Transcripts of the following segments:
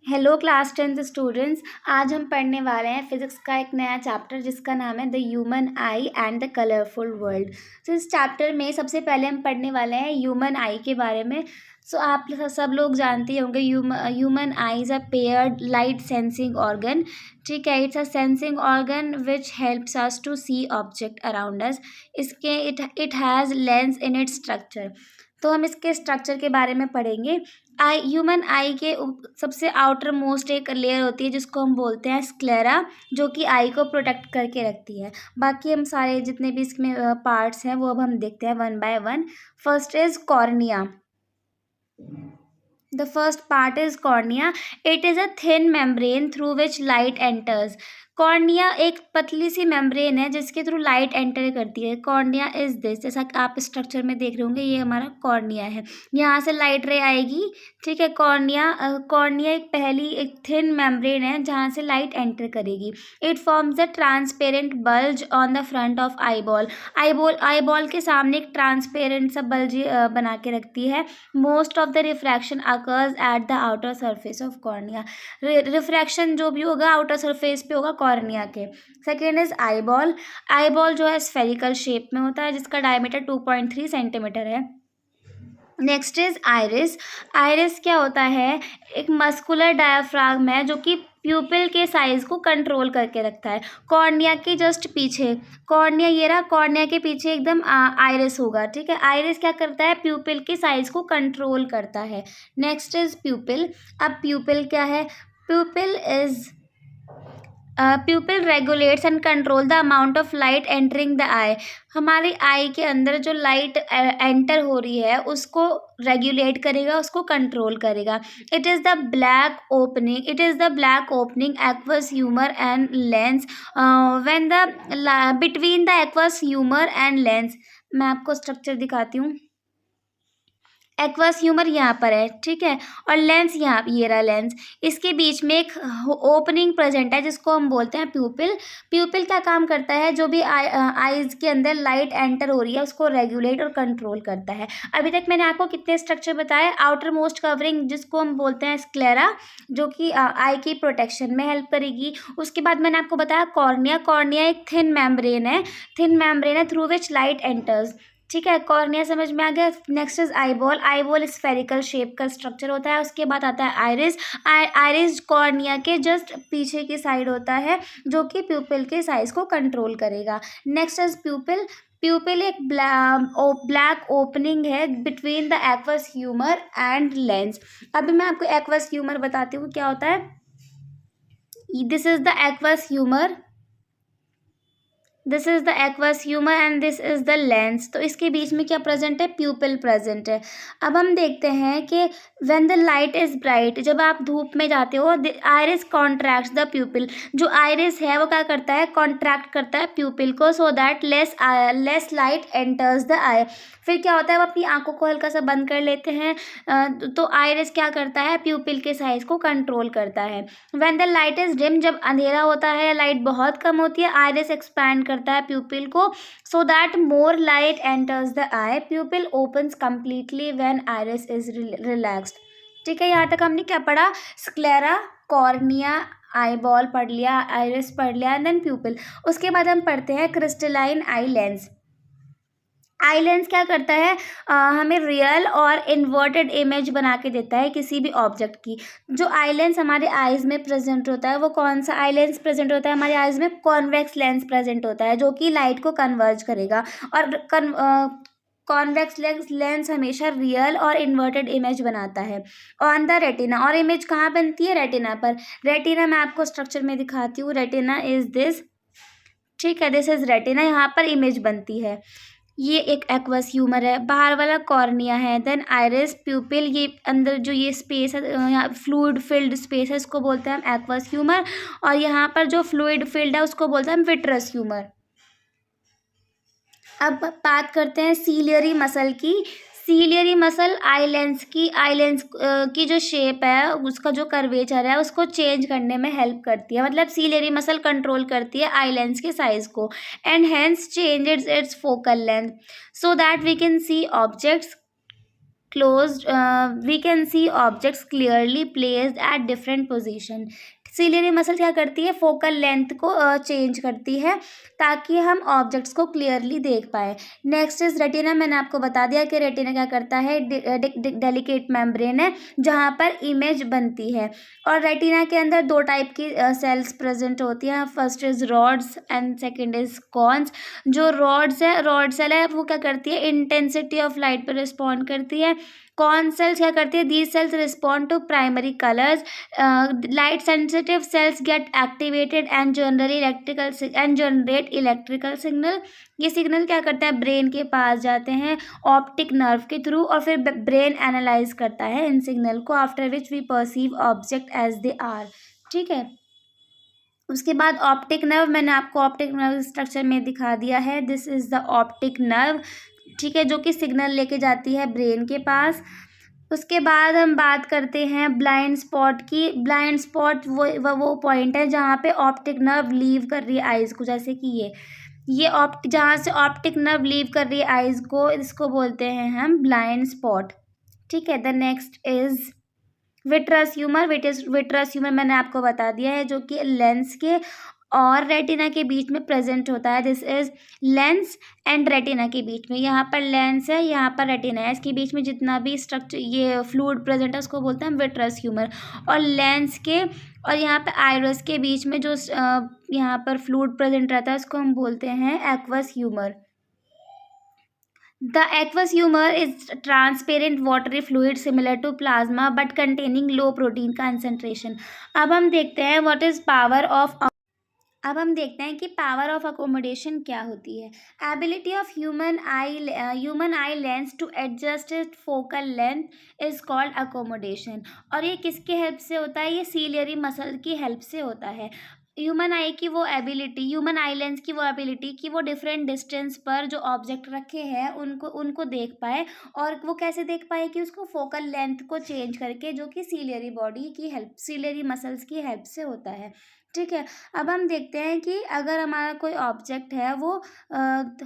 Hello class 10th students. आज हम पढ़ने वाले हैं फिजिक्स का एक नया चैप्टर जिसका नाम है the human I and the colourful world. तो इस चैप्टर में सबसे पहले हम पढ़ने वाले हैं ह्यूमन आई के बारे में। आप सब लोग जानते ही होंगे human eye is a paired light sensing organ. ठीक है, it's a sensing organ which helps us to see object around us. इसके it has lens in its structure. तो हम इसके स्ट्रक्चर के बारे में पढ़ेंगे। ह्यूमन आई के सबसे आउटर मोस्ट एक लेयर होती है जिसको हम बोलते हैं स्क्लेरा, जो कि आई को प्रोटेक्ट करके रखती है। बाकी हम सारे जितने भी इसमें पार्ट्स हैं वो अब हम देखते हैं one by one. First is cornea. The first part is cornea. It is a thin membrane through which light enters. Cornea एक पतली सी मेम्ब्रेन है जिसके थ्रू लाइट एंटर करती है। कॉर्निया इज दिस, जैसा कि आप स्ट्रक्चर में देख रहे होंगे, ये हमारा कॉर्निया है। यहाँ से लाइट रे आएगी। ठीक है, कॉर्निया एक थिन मेम्ब्रेन है जहाँ से लाइट एंटर करेगी। It forms a transparent bulge on the front of eye ball के सामने एक ट्रांसपेरेंट सा बल्ज बना के रखती है। Most of the refraction occurs at the outer surface of cornea. Refraction जो भी होगा आउटर सरफेस पे होगा कॉर्निया के। सेकेंड इज आई बॉल जो है स्फेरिकल शेप में होता है जिसका डायमीटर 2.3 सेंटीमीटर है। नेक्स्ट इज आइरिस क्या होता है? एक मस्कुलर डायाफ्राम है जो कि प्यूपिल के साइज को कंट्रोल करके रखता है। कॉर्निया के जस्ट पीछे कॉर्निया के पीछे एकदम आइरिस होगा। ठीक है, आइरिस क्या करता है? प्यूपिल के साइज को कंट्रोल करता है। Next is pupil. अब प्यूपिल क्या है? Pupil regulates and control the amount of light entering the eye. हमारी आई के अंदर जो लाइट एंटर हो रही है उसको रेगुलेट करेगा, उसको कंट्रोल करेगा। It is the black opening aqueous humour and lens when the between the aqueous humour and lens. मैं आपको स्ट्रक्चर दिखाती हूँ। एक्वस ह्यूमर यहाँ पर है, ठीक है, और लेंस यहाँ, ये रहा लेंस। इसके बीच में एक ओपनिंग प्रेजेंट है जिसको हम बोलते हैं प्यूपिल। प्यूपिल क्या काम करता है? जो भी आईज के अंदर लाइट एंटर हो रही है उसको रेगुलेट और कंट्रोल करता है। अभी तक मैंने आपको कितने स्ट्रक्चर बताए? आउटर मोस्ट कवरिंग जिसको हम बोलते हैं स्क्लेरा, जो कि आई की प्रोटेक्शन में हेल्प करेगी। उसके बाद मैंने आपको बताया कॉर्निया एक थिन मेम्ब्रेन है थ्रू विच लाइट एंटर्स। ठीक है, कॉर्निया समझ में आ गया। Next is eye ball spherical shape का स्ट्रक्चर होता है। उसके बाद आता है आइरिस कॉर्निया के जस्ट पीछे की साइड होता है जो कि प्यूपिल के साइज को कंट्रोल करेगा। नेक्स्ट इज प्यूपिल एक ब्लैक ओपनिंग है between the aqueous humour and lens. अभी मैं आपको एक्वस ह्यूमर बताती हूँ क्या होता है। This is the aqueous humour, this is the aqueous humour and this is the lens. तो इसके बीच में क्या प्रेजेंट है? प्यूपिल प्रेजेंट है। अब हम देखते हैं कि when the light is bright, जब आप धूप में जाते हो, आइरिस कॉन्ट्रैक्ट्स द प्यूपिल। जो आइरिस है वो क्या करता है? कॉन्ट्रैक्ट करता है प्यूपिल को, so that less light enters the eye. फिर क्या होता है? वो अपनी आंखों को हल्का सा बंद कर लेते हैं। तो आइरिस क्या करता है? प्यूपिल के साइज को कंट्रोल करता है। When the light is dim, जब अंधेरा होता है, लाइट बहुत कम होती है, आइरिस एक्सपैंड करता है प्यूपिल को, so that more light enters the I. प्यूपिल opens completely when iris is relaxed. ठीक है, यहाँ तक हमने क्या पढ़ा? स्क्लेरा, कॉर्निया, आई बॉल पढ़ लिया, आइरिस पढ़ लिया, एंड देन प्यूपिल। उसके बाद हम पढ़ते हैं crystalline eye lens. Eye lens क्या करता है? हमें रियल और इन्वर्टेड इमेज बना के देता है किसी भी ऑब्जेक्ट की। जो आई लेंस हमारे आइज़ में प्रेजेंट होता है वो कौन सा आई लेंस प्रेजेंट होता है? हमारे आइज़ में कॉन्वेक्स लेंस प्रेजेंट होता है जो कि लाइट को कन्वर्ज करेगा। और कॉन्वेक्स लेंस हमेशा रियल और इन्वर्टेड इमेज बनाता है ऑन द रेटिना। और इमेज कहाँ बनती है? रेटिना पर। रेटिना मैं आपको स्ट्रक्चर में दिखाती हूँ। रेटिना इज दिस, ठीक है, दिस इज रेटिना। यहाँ पर इमेज बनती है। ये एक एक्वस ह्यूमर है, बाहर वाला कॉर्निया है, देन आइरिस, प्यूपिल, ये अंदर जो ये स्पेस है, यहाँ फ्लूइड फिल्ड स्पेस है, इसको बोलते हैं हम एक्वस ह्यूमर। और यहाँ पर जो फ्लूइड फिल्ड है उसको बोलते हैं हम विट्रस ह्यूमर। अब बात करते हैं सीलियरी मसल की। सीलियरी मसल आई लेंस की जो शेप है, उसका जो कर्वेचर है उसको चेंज करने में हेल्प करती है। मतलब सीलियरी मसल कंट्रोल करती है आई लेंस के साइज को, and hence change its focal length so that we can see objects closed, we can see objects clearly placed at different position. Ciliary muscle क्या करती है, फोकल लेंथ को change करती है ताकि हम ऑब्जेक्ट्स को क्लियरली देख पाए. Next is retina. मैंने आपको बता दिया कि रेटिना क्या करता है, डेलिकेट मेम्ब्रेन है जहाँ पर इमेज बनती है. और रेटिना के अंदर दो टाइप की सेल्स प्रेजेंट होती हैं. First is rods and second is cones. जो रॉड्स है, रॉड सेल है, वो क्या करती है, इंटेंसिटी ऑफ लाइट पर रिस्पॉन्ड करती है. कॉन सेल्स क्या करती है, these cells respond to primary colours. Light sensitive cells get activated and generate electrical signal. ये सिग्नल क्या करता है, ब्रेन के पास जाते हैं ऑप्टिक नर्व के थ्रू और फिर ब्रेन एनालाइज करता है इन सिग्नल को, after which we perceive object as they are. ठीक है. उसके बाद ऑप्टिक नर्व, मैंने आपको ऑप्टिक नर्व स्ट्रक्चर में दिखा दिया है. This is the optic nerve. ठीक है, जो कि सिग्नल लेके जाती है ब्रेन के पास. उसके बाद हम बात करते हैं ब्लाइंड स्पॉट की. ब्लाइंड स्पॉट वो पॉइंट है जहाँ पे ऑप्टिक नर्व लीव कर रही है आइज़ को, जैसे कि ये जहाँ से ऑप्टिक नर्व लीव कर रही है आइज़ को, इसको बोलते हैं हम ब्लाइंड स्पॉट. ठीक है. The next is vitreous humour. Vitreous humour मैंने आपको बता दिया है, जो कि लेंस के और रेटिना के बीच में प्रेजेंट होता है. This is lens and retina के बीच में. यहाँ पर लेंस है, यहाँ पर रेटिना है. इसके बीच में जितना भी स्ट्रक्चर ये फ्लूइड प्रेजेंट है उसको बोलते हैं विट्रस ह्यूमर. और लेंस के और यहाँ पे आइरिस के बीच में जो यहाँ पर फ्लूइड प्रेजेंट रहता है उसको हम बोलते हैं aqueous humour. The aqueous humor is transparent watery fluid similar to plasma but containing low protein concentration. अब हम देखते हैं what is power of. अब हम देखते हैं कि पावर ऑफ अकोमोडेशन क्या होती है. Ability of human eye lens to adjust it focal length is called accommodation. और ये किसके हेल्प से होता है, ये सीलियरी मसल की हेल्प से होता है. ह्यूमन आई की वो एबिलिटी, ह्यूमन आई लेंस की वो एबिलिटी कि वो डिफरेंट डिस्टेंस पर जो ऑब्जेक्ट रखे हैं उनको देख पाए. और वो कैसे देख पाए, कि उसको फोकल लेंथ को चेंज करके, जो कि सीलियरी बॉडी की हेल्प, सीलियरी मसल्स की हेल्प से होता है. ठीक है. अब हम देखते हैं कि अगर हमारा कोई ऑब्जेक्ट है वो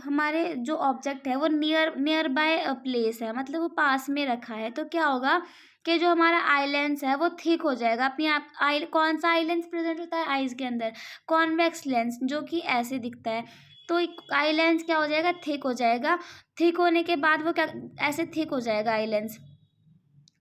हमारे जो ऑब्जेक्ट है वो नियर बाय प्लेस है, मतलब वो पास में रखा है, तो क्या होगा कि जो हमारा आई लेंस है वो थिक हो जाएगा अपने आप. कौन सा आई लेंस प्रेजेंट होता है आइज़ के अंदर, कॉन्वेक्स लेंस, जो कि ऐसे दिखता है. तो आई लेंस क्या हो जाएगा, थिक हो जाएगा. थिक होने के बाद वो क्या, ऐसे थिक हो जाएगा आई लेंस.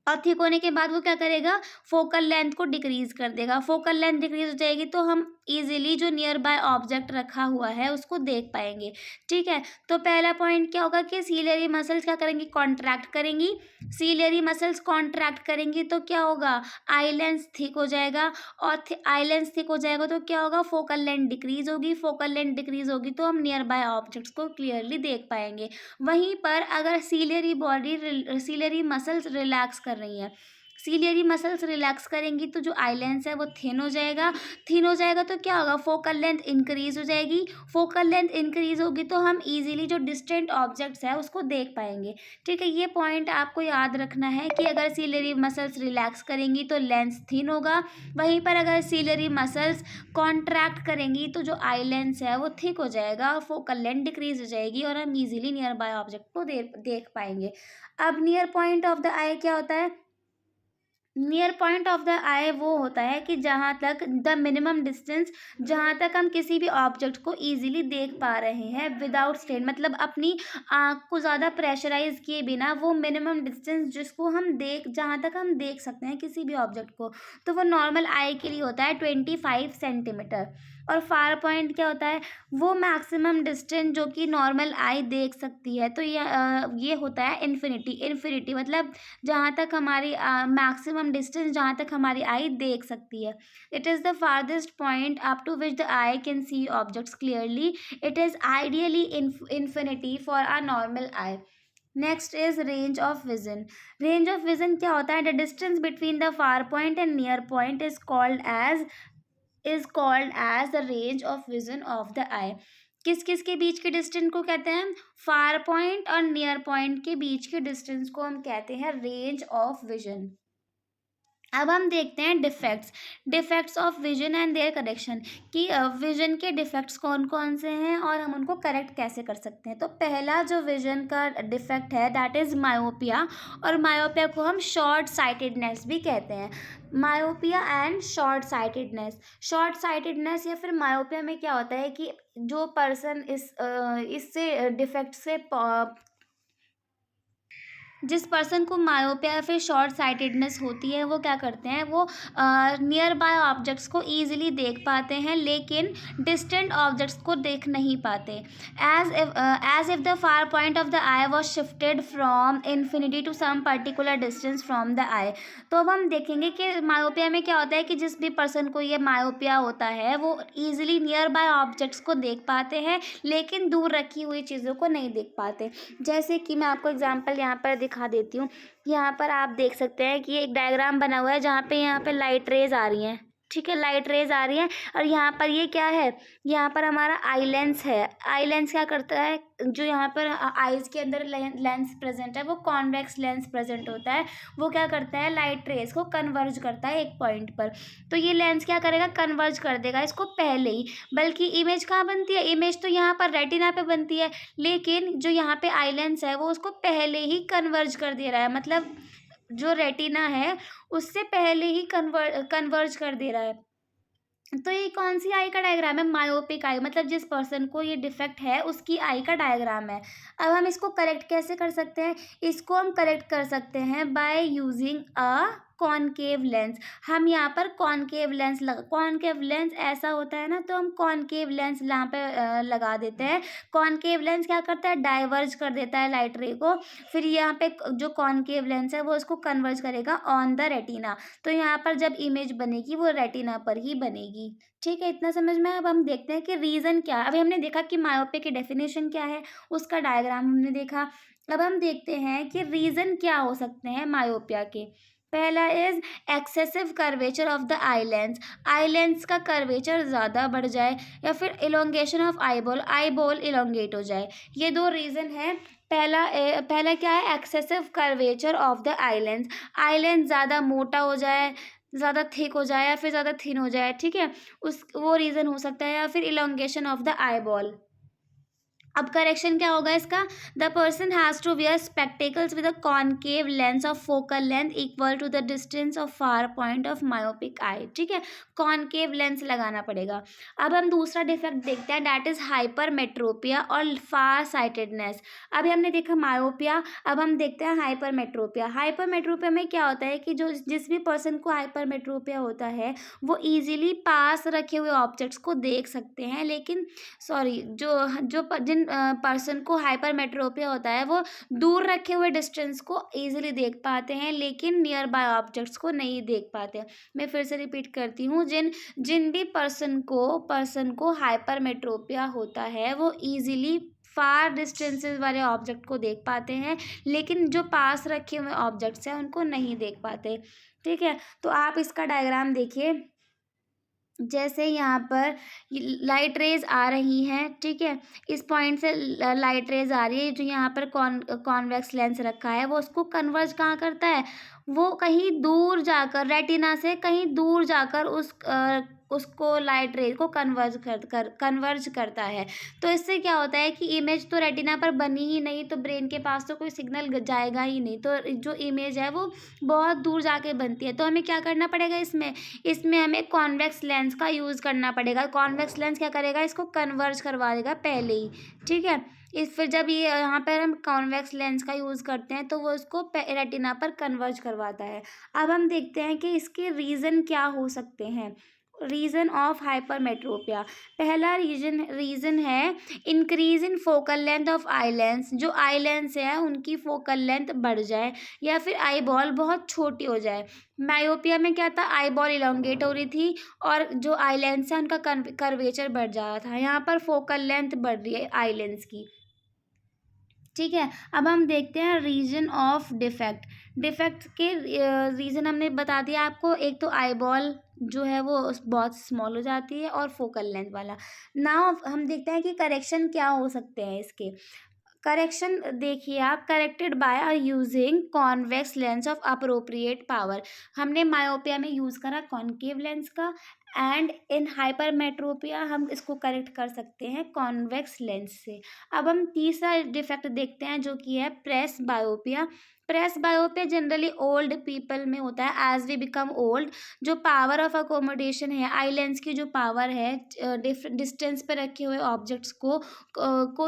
और थिक होने के बाद वो क्या करेगा, फोकल लेंथ को डिक्रीज कर देगा. फोकल लेंथ डिक्रीज हो जाएगी तो हम इजीली जो नियर बाय ऑब्जेक्ट रखा हुआ है उसको देख पाएंगे. ठीक है. तो पहला पॉइंट क्या होगा कि सीलियरी मसल्स क्या करेंगी, कॉन्ट्रैक्ट करेंगी. सीलियरी मसल्स कॉन्ट्रैक्ट करेंगी तो क्या होगा, आई लेंस थिक हो जाएगा. और आई लेंस थिक हो जाएगा तो क्या होगा, फोकल लेंथ डिक्रीज होगी. फोकल लेंथ डिक्रीज होगी तो हम नियर बाय ऑब्जेक्ट्स को क्लियरली देख पाएंगे. वहीं पर अगर सीलियरी मसल्स रिलैक्स कर रही हैं, सीलियरी मसल्स रिलैक्स करेंगी तो जो आई लेंस है वो थिन हो जाएगा. थिन हो जाएगा तो क्या होगा, फोकल लेंथ इंक्रीज हो जाएगी. फोकल लेंथ इंक्रीज होगी तो हम इजीली जो डिस्टेंट ऑब्जेक्ट्स है उसको देख पाएंगे. ठीक है. ये पॉइंट आपको याद रखना है कि अगर सीलियरी मसल्स रिलैक्स करेंगी तो लेंस थिन होगा. वहीं पर अगर सीलियरी मसल्स कॉन्ट्रैक्ट करेंगी तो जो आई लेंस है वो थिक हो जाएगा, फोकल लेंथ डिक्रीज हो जाएगी और हम इजीली नियर बाय ऑब्जेक्ट को देख पाएंगे. अब नियर पॉइंट ऑफ द आई क्या होता है, नियर पॉइंट ऑफ द आई वो होता है कि जहाँ तक द मिनिमम डिस्टेंस, जहाँ तक हम किसी भी ऑब्जेक्ट को इजीली देख पा रहे हैं विदाउट स्ट्रेन, मतलब अपनी आँख को ज़्यादा प्रेशराइज किए बिना वो मिनिमम डिस्टेंस जिसको हम जहाँ तक हम देख सकते हैं किसी भी ऑब्जेक्ट को, तो वो नॉर्मल आई के लिए होता है 25 सेंटीमीटर. और फार पॉइंट क्या होता है, वो मैक्सिमम डिस्टेंस जो कि नॉर्मल आई देख सकती है. तो ये होता है इन्फिनिटी मतलब जहाँ तक हमारी मैक्सिमम डिस्टेंस जहाँ तक हमारी आई देख सकती है. It is the farthest point up to which the eye can see objects clearly. It is ideally infinity for a normal eye. Next is range of vision. Range of vision क्या होता है, the distance between the far point and near point is called as the range of vision of the eye. किस किस के बीच के distance को कहते हैं, फार पॉइंट और नियर पॉइंट के बीच के डिस्टेंस को हम कहते हैं रेंज ऑफ विजन. अब हम देखते हैं defects of vision and their correction, कि विजन के डिफेक्ट्स कौन कौन से हैं और हम उनको करेक्ट कैसे कर सकते हैं। तो पहला जो विजन का डिफेक्ट है दैट इज़ मायोपिया, और मायोपिया को हम शॉर्ट साइटेडनेस भी कहते हैं। मायोपिया एंड शॉर्ट साइटेडनेस या फिर मायोपिया में क्या होता है कि जो पर्सन इससे डिफेक्ट से जिस पर्सन को मायोपिया या फिर शॉर्ट साइटेडनेस होती है वो क्या करते हैं, वो नियर बाय ऑब्जेक्ट्स को ईजिली देख पाते हैं लेकिन डिस्टेंट ऑब्जेक्ट्स को देख नहीं पाते। As if the far point of the eye was shifted from infinity to some particular distance from the eye. तो अब हम देखेंगे कि मायोपिया में क्या होता है कि जिस भी पर्सन को ये मायोपिया होता है वो ईजिली नियर बाय ऑब्जेक्ट्स को देख पाते हैं लेकिन दूर रखी हुई चीज़ों को नहीं देख पाते। जैसे कि मैं आपको एग्जांपल यहाँ पर दिखा देती हूँ। यहाँ पर आप देख सकते हैं कि एक डायग्राम बना हुआ है जहाँ पे यहाँ पे लाइट रेज आ रही हैं, ठीक है, लाइट रेज आ रही है। और यहाँ पर ये क्या है, यहाँ पर हमारा आई लेंस है। आई लेंस क्या करता है, जो यहाँ पर आईज के अंदर लेंस प्रेजेंट है वो कॉन्वेक्स लेंस प्रेजेंट होता है। वो क्या करता है, लाइट रेज को कन्वर्ज करता है एक पॉइंट पर। तो ये लेंस क्या करेगा, कन्वर्ज कर देगा इसको पहले ही। बल्कि इमेज कहाँ बनती है, इमेज तो यहाँ पर रेटिना पे बनती है, लेकिन जो यहाँ पे आई लेंस है वो उसको पहले ही कन्वर्ज कर दे रहा है। मतलब जो रेटिना है उससे पहले ही कन्वर्ज कर दे रहा है। तो ये कौन सी आई का डायग्राम है, मायोपिक आई, मतलब जिस पर्सन को ये डिफेक्ट है उसकी आई का डायग्राम है। अब हम इसको करेक्ट कैसे कर सकते हैं, इसको हम करेक्ट कर सकते हैं by using a concave lens. हम यहाँ पर कॉनकेव लेंस ऐसा होता है ना, तो हम कॉनकेव लेंस यहाँ पे लगा देते हैं। कॉनकेव लेंस क्या करता है, डाइवर्ज कर देता है लाइट रे को, फिर यहाँ पे जो कॉनकेव लेंस है वो इसको कन्वर्ज करेगा ऑन द रेटिना। तो यहाँ पर जब इमेज बनेगी वो रेटिना पर ही बनेगी। ठीक है, इतना समझ में। अब हम देखते हैं कि रीज़न क्या है। अभी हमने देखा कि मायोपिया की डेफिनेशन क्या है, उसका डायग्राम हमने देखा। अब हम देखते हैं कि रीज़न क्या हो सकते हैं मायोपिया के। पहला is excessive curvature of the eye lens, eye lens का कर्वेचर ज़्यादा बढ़ जाए, या फिर elongation of eye ball elongate हो जाए। ये दो रीज़न है। पहला क्या है, excessive curvature of the eye lens ज़्यादा मोटा हो जाए, ज़्यादा थिक हो जाए या फिर ज़्यादा थिन हो जाए, ठीक है, उस वो रीज़न हो सकता है। या फिर elongation of the eyeball. अब करेक्शन क्या होगा इसका, the person has to wear spectacles with a concave lens of focal length equal to the distance of far point of myopic eye. ठीक है, कॉनकेव लेंस लगाना पड़ेगा। अब हम दूसरा डिफेक्ट देखते हैं, डैट इज़ हाइपरमेट्रोपिया और फार साइटेडनेस। अभी हमने देखा मायोपिया, अब हम देखते हैं हाइपरमेट्रोपिया। हाइपरमेट्रोपिया में क्या होता है कि जो जिस भी पर्सन को हाइपरमेट्रोपिया होता है वो ईजिली पास रखे हुए ऑब्जेक्ट्स को देख सकते हैं, लेकिन जिन पर्सन को हाइपरमेट्रोपिया होता है वो दूर रखे हुए डिस्टेंस को इजीली देख पाते हैं लेकिन नियर बाय ऑब्जेक्ट्स को नहीं देख पाते। मैं फिर से रिपीट करती हूँ, जिन भी पर्सन को हाइपरमेट्रोपिया होता है वो इजीली फार डिस्टेंसेस वाले ऑब्जेक्ट को देख पाते हैं लेकिन जो पास रखे हुए ऑब्जेक्ट्स हैं उनको नहीं देख पाते। ठीक है, तो आप इसका डायग्राम देखिए। जैसे यहाँ पर लाइट रेज आ रही हैं, ठीक है, इस पॉइंट से लाइट रेज आ रही है, जो यहाँ पर कॉन्वेक्स लेंस रखा है वो उसको कन्वर्ज कहाँ करता है, वो कहीं दूर जाकर रेटिना से कहीं दूर जाकर उसको लाइट रेज को कन्वर्ज करता है। तो इससे क्या होता है कि इमेज तो रेटिना पर बनी ही नहीं, तो ब्रेन के पास तो कोई सिग्नल जाएगा ही नहीं, तो जो इमेज है वो बहुत दूर जाके बनती है। तो हमें क्या करना पड़ेगा, इसमें हमें कॉन्वेक्स लेंस का यूज़ करना पड़ेगा। कॉन्वेक्स लेंस क्या करेगा, इसको कन्वर्ज करवा देगा पहले ही। ठीक है, फिर जब ये यहाँ पर हम कॉन्वेक्स लेंस का यूज़ करते हैं तो वो उसको रेटिना पर कन्वर्ज करवाता है। अब हम देखते हैं कि इसके रीज़न क्या हो सकते हैं। रीज़न ऑफ हाइपरमेट्रोपिया, पहला रीज़न है increase in focal length of eye lens. जो आई लेंस है उनकी फोकल लेंथ बढ़ जाए या फिर आई बॉल बहुत छोटी हो जाए। मायोपिया में क्या था, आई बॉल इलोंगेट हो रही थी और जो आई लेंस है उनका कर्वेचर बढ़ जा रहा था। यहाँ पर फोकल लेंथ बढ़ रही है आई लेंस की। ठीक है, अब हम देखते हैं रीजन ऑफ डिफेक्ट के रीज़न हमने बता दिया आपको। एक तो आई बॉल जो है वो बहुत स्मॉल हो जाती है और फोकल लेंथ वाला। नाउ हम देखते हैं कि करेक्शन क्या हो सकते हैं इसके। करेक्शन देखिए आप, corrected by using convex lens of appropriate power. हमने मायोपिया में यूज़ करा कॉन्केव लेंस का, एंड इन हाइपरमेट्रोपिया हम इसको करेक्ट कर सकते हैं कॉन्वेक्स लेंस से। अब हम तीसरा डिफेक्ट देखते हैं जो कि है presbyopia. Presbyopia generally old people में होता है। एज वी बिकम ओल्ड, जो पावर ऑफ अकोमोडेशन है, आई लेंस की जो पावर है डिस्टेंस पे रखे हुए ऑब्जेक्ट्स को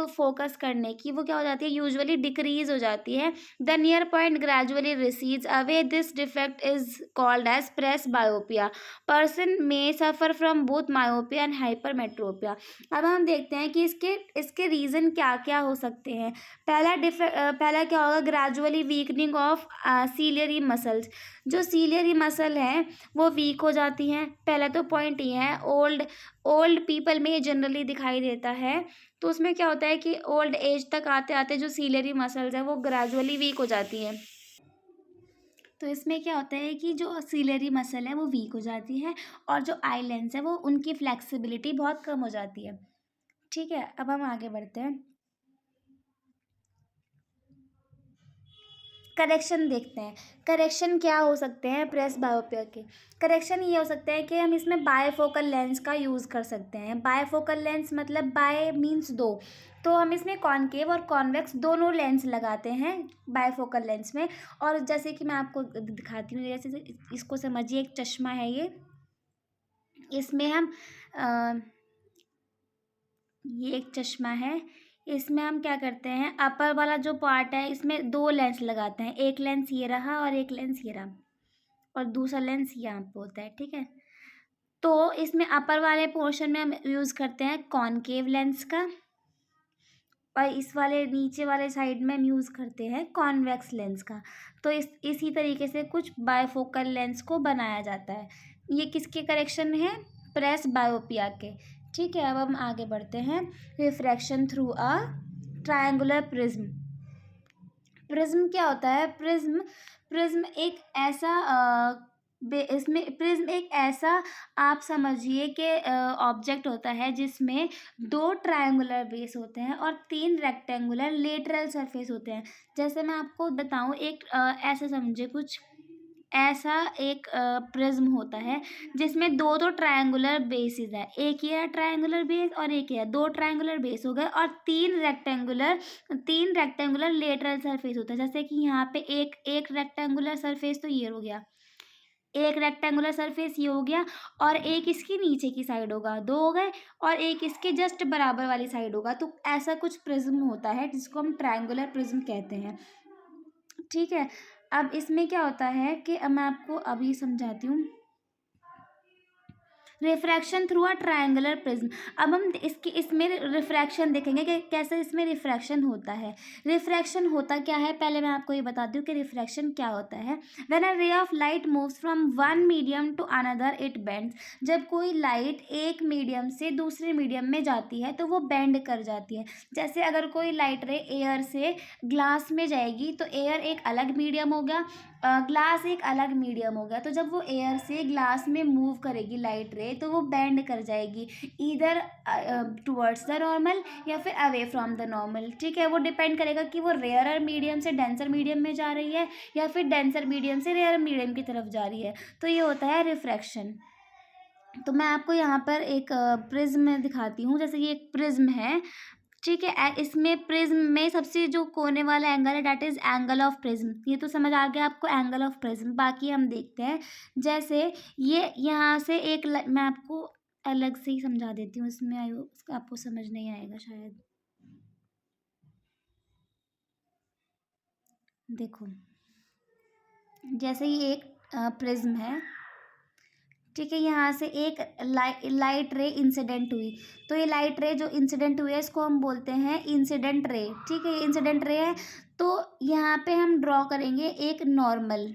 फोकस करने की, वो क्या हो जाती है, यूजुअली डिक्रीज हो जाती है। The near point gradually recedes away. This defect is called as presbyopia. Person में suffer from both myopia and hypermetropia. अब हम देखते हैं कि इसके रीज़न क्या क्या हो सकते हैं। पहला क्या होगा, gradually weakening of ciliary muscles. जो सीलियरी मसल है वो वीक हो जाती हैं। पहला तो पॉइंट ये है, ओल्ड पीपल में ये जनरली दिखाई देता है। तो उसमें क्या होता है कि ओल्ड एज तक आते आते जो सीलियरी मसल्स है वो ग्रेजुअली वीक हो जाती हैं। तो इसमें क्या होता है कि जो सीलियरी मसल है वो वीक हो जाती है, और जो आई लेंस है वो उनकी फ्लेक्सिबिलिटी बहुत कम हो जाती है। ठीक है, अब हम आगे बढ़ते हैं, करेक्शन देखते हैं। करेक्शन क्या हो सकते हैं प्रेस बायोपिया के। करेक्शन ये हो सकते हैं कि हम इसमें बायफोकल लेंस का यूज़ कर सकते हैं। बायफोकल लेंस मतलब बाय मीन्स दो, तो हम इसमें कॉनकेव और कॉन्वेक्स दोनों लेंस लगाते हैं बायफोकल लेंस में। और जैसे कि मैं आपको दिखाती हूँ, जैसे इसको समझिए, एक चश्मा है ये, इसमें हम ये एक चश्मा है, इसमें हम क्या करते हैं, अपर वाला जो पार्ट है इसमें दो लेंस लगाते हैं। एक लेंस ये रहा और एक लेंस ये रहा, और दूसरा लेंस यहाँ पे होता है। ठीक है, तो इसमें अपर वाले पोर्शन में हम यूज़ करते हैं कॉनकेव लेंस का, और इस वाले नीचे वाले साइड में हम यूज़ करते हैं कॉन्वेक्स लेंस का। तो इसी तरीके से कुछ बायफोकल लेंस को बनाया जाता है। ये किसके करेक्शन है, प्रेस बायोपिया के। ठीक है, अब हम आगे बढ़ते हैं, refraction through a triangular prism. Prism क्या होता है, प्रिज्म एक ऐसा इसमें प्रिज्म एक ऐसा, आप समझिए कि ऑब्जेक्ट होता है जिसमें दो ट्रायंगुलर बेस होते हैं और तीन रेक्टेंगुलर लेटरल सरफेस होते हैं। जैसे मैं आपको बताऊं, एक ऐसा समझिए, कुछ ऐसा एक प्रिज्म होता है जिसमें दो दो ट्रायंगुलर बेसिस है। एक ये है ट्रायंगुलर बेस और एक ये है, दो ट्रायंगुलर बेस हो गए, और तीन रेक्टेंगुलर लेटरल सरफेस होता है। जैसे कि यहाँ पे एक रेक्टेंगुलर सरफेस तो ये हो गया, एक रेक्टेंगुलर सरफेस ये हो गया, और एक इसकी नीचे की साइड होगा, दो हो गए, और एक इसके जस्ट बराबर वाली साइड होगा। तो ऐसा कुछ प्रिज्म होता है जिसको हम ट्रायंगुलर प्रिज्म कहते हैं। ठीक है, अब इसमें क्या होता है कि अब मैं आपको अभी समझाती हूँ, refraction through a triangular prism. अब हम इसमें रिफ्रैक्शन देखेंगे कि कैसे इसमें रिफ्रैक्शन होता है। रिफ्रैक्शन होता क्या है, पहले मैं आपको ये बता दूँ कि रिफ्रैक्शन क्या होता है। When a ray of light moves from one medium to another it bends. जब कोई लाइट एक मीडियम से दूसरे मीडियम में जाती है तो वो बेंड कर जाती है। जैसे अगर कोई लाइट रे एयर से ग्लास में जाएगी तो एयर एक अलग मीडियम हो गया, ग्लास एक अलग मीडियम हो गया। तो जब वो एयर से ग्लास में मूव करेगी लाइट रे, तो वो बेंड कर जाएगी, ईदर टुवर्ड्स द नॉर्मल या फिर अवे फ्रॉम द नॉर्मल। ठीक है, वो डिपेंड करेगा कि वो रेयरर मीडियम से डेंसर मीडियम में जा रही है या फिर डेंसर मीडियम से रेयर मीडियम की तरफ जा रही है। तो ये होता है रिफ्रैक्शन। तो मैं आपको यहाँ पर एक प्रिज्म दिखाती हूँ। जैसे ये एक प्रिज्म है, ठीक है, इसमें प्रिज्म में सबसे जो कोने वाला एंगल है that is angle of prism. ये तो समझ आ गया आपको, एंगल ऑफ प्रिज्म। बाकी हम देखते हैं, जैसे ये यहाँ से एक मैं आपको अलग से ही समझा देती हूँ, इसमें आपको समझ नहीं आएगा शायद। देखो, जैसे ये एक प्रिज्म है, ठीक है, यहाँ से एक लाइट रे इंसिडेंट हुई। तो ये लाइट रे जो इंसिडेंट हुई है इसको हम बोलते हैं इंसिडेंट रे। ठीक है, इंसिडेंट रे है। तो यहाँ पे हम ड्रॉ करेंगे एक नॉर्मल,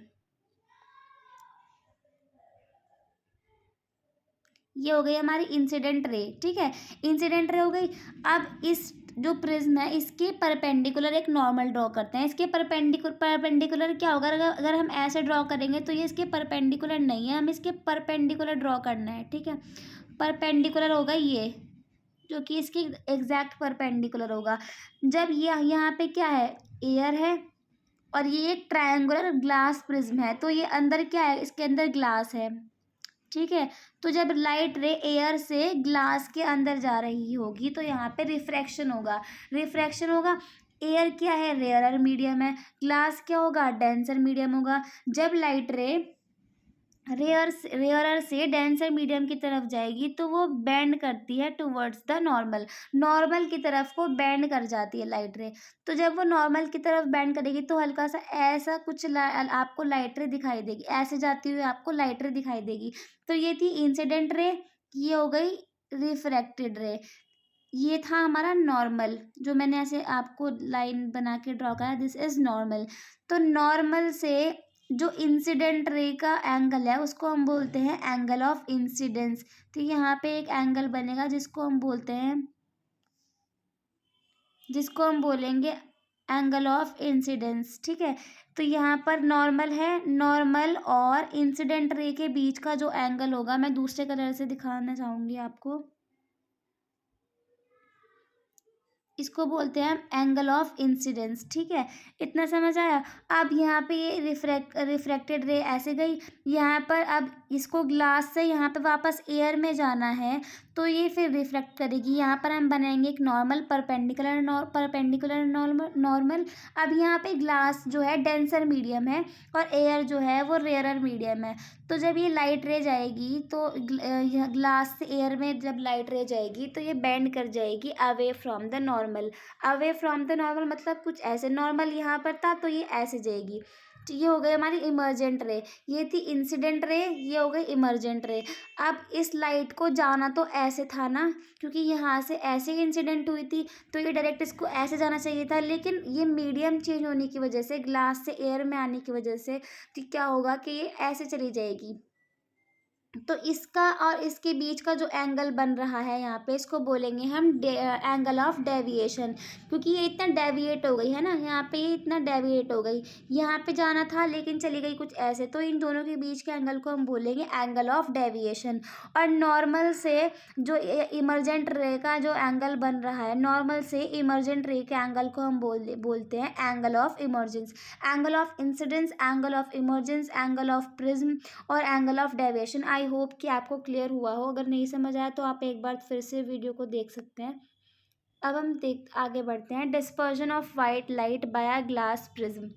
ये हो गई हमारी इंसिडेंट रे। ठीक है, इंसिडेंट रे हो गई। अब इस जो प्रिज्म है इसके परपेंडिकुलर एक नॉर्मल ड्रॉ करते हैं। इसके परपेंडिकुलर क्या होगा, अगर हम ऐसे ड्रॉ करेंगे तो ये इसके परपेंडिकुलर नहीं है, हम इसके परपेंडिकुलर ड्रॉ करना है। ठीक है, परपेंडिकुलर होगा ये, जो कि इसके एग्जैक्ट परपेंडिकुलर होगा। जब ये यहाँ पे क्या है, एयर है और ये एक ट्रायंगुलर ग्लास प्रिज्म है, तो ये अंदर क्या है, इसके अंदर ग्लास है, ठीक है। तो जब लाइट रे एयर से ग्लास के अंदर जा रही होगी तो यहाँ पे रिफ्रैक्शन होगा। रिफ्रैक्शन होगा, एयर क्या है, रेयरर मीडियम है, ग्लास क्या होगा, डेंसर मीडियम होगा। जब लाइट रे रेयरर से डेंसर मीडियम की तरफ जाएगी तो वो बेंड करती है टुवर्ड्स द नॉर्मल, नॉर्मल की तरफ को बेंड कर जाती है लाइट रे। तो जब वो नॉर्मल की तरफ बेंड करेगी तो हल्का सा ऐसा कुछ आपको लाइट रे दिखाई देगी, ऐसे जाती हुई आपको लाइट रे दिखाई देगी। तो ये थी इंसिडेंट रे, ये हो गई रिफ्रैक्टेड रे, ये था हमारा नॉर्मल, जो मैंने ऐसे आपको लाइन बना के ड्रॉ करा, दिस इज नॉर्मल। तो नॉर्मल से जो इंसिडेंट रे का एंगल है उसको हम बोलते हैं एंगल ऑफ इंसिडेंस। तो यहाँ पे एक एंगल बनेगा जिसको हम बोलते हैं, जिसको हम बोलेंगे एंगल ऑफ इंसिडेंस, ठीक है। तो यहाँ पर नॉर्मल है, नॉर्मल और इंसिडेंट रे के बीच का जो एंगल होगा, मैं दूसरे कलर से दिखाना चाहूँगी आपको, इसको बोलते हैं एंगल ऑफ इंसिडेंस, ठीक है। इतना समझ आया। अब यहाँ पे ये रिफ्रैक्टेड रे ऐसे गई, यहाँ पर अब इसको ग्लास से यहाँ पे वापस एयर में जाना है तो ये फिर रिफ्लेक्ट करेगी। यहाँ पर हम बनाएंगे एक नॉर्मल परपेंडिकुलर नॉर्मल। अब यहाँ पे ग्लास जो है डेंसर मीडियम है और एयर जो है वो रेयरर मीडियम है। तो जब ये लाइट रे जाएगी तो ग्लास से एयर में जब लाइट रे जाएगी तो ये बेंड कर जाएगी away from the normal. Away from the normal मतलब कुछ ऐसे, नॉर्मल यहाँ पर था तो ये ऐसे जाएगी। तो ये हो गई हमारी इमर्जेंट रे, ये थी इंसिडेंट रे, ये हो गई इमर्जेंट रे। अब इस लाइट को जाना तो ऐसे था ना, क्योंकि यहाँ से ऐसे इंसिडेंट हुई थी तो ये डायरेक्ट इसको ऐसे जाना चाहिए था, लेकिन ये मीडियम चेंज होने की वजह से, ग्लास से एयर में आने की वजह से, तो क्या होगा कि ये ऐसे चली जाएगी। तो इसका और इसके बीच का जो एंगल बन रहा है यहाँ पे, इसको बोलेंगे हम एंगल ऑफ डेविएशन, क्योंकि ये इतना डेविएट हो गई है ना, यहाँ पे ये इतना डेविएट हो गई, यहाँ पे जाना था लेकिन चली गई कुछ ऐसे, तो इन दोनों के बीच के एंगल को हम बोलेंगे एंगल ऑफ डेविएशन। और नॉर्मल से जो इमरजेंट रे का जो एंगल बन रहा है, नॉर्मल से इमरजेंट रे के एंगल को हम बोलते हैं angle of emergence, angle of incidence, angle of emergence, angle of prism और angle of deviation. I hope कि आपको क्लियर हुआ हो। अगर नहीं समझ आया तो आप एक बार फिर से वीडियो को देख सकते हैं। अब हम आगे बढ़ते हैं। Dispersion of white light by a glass prism.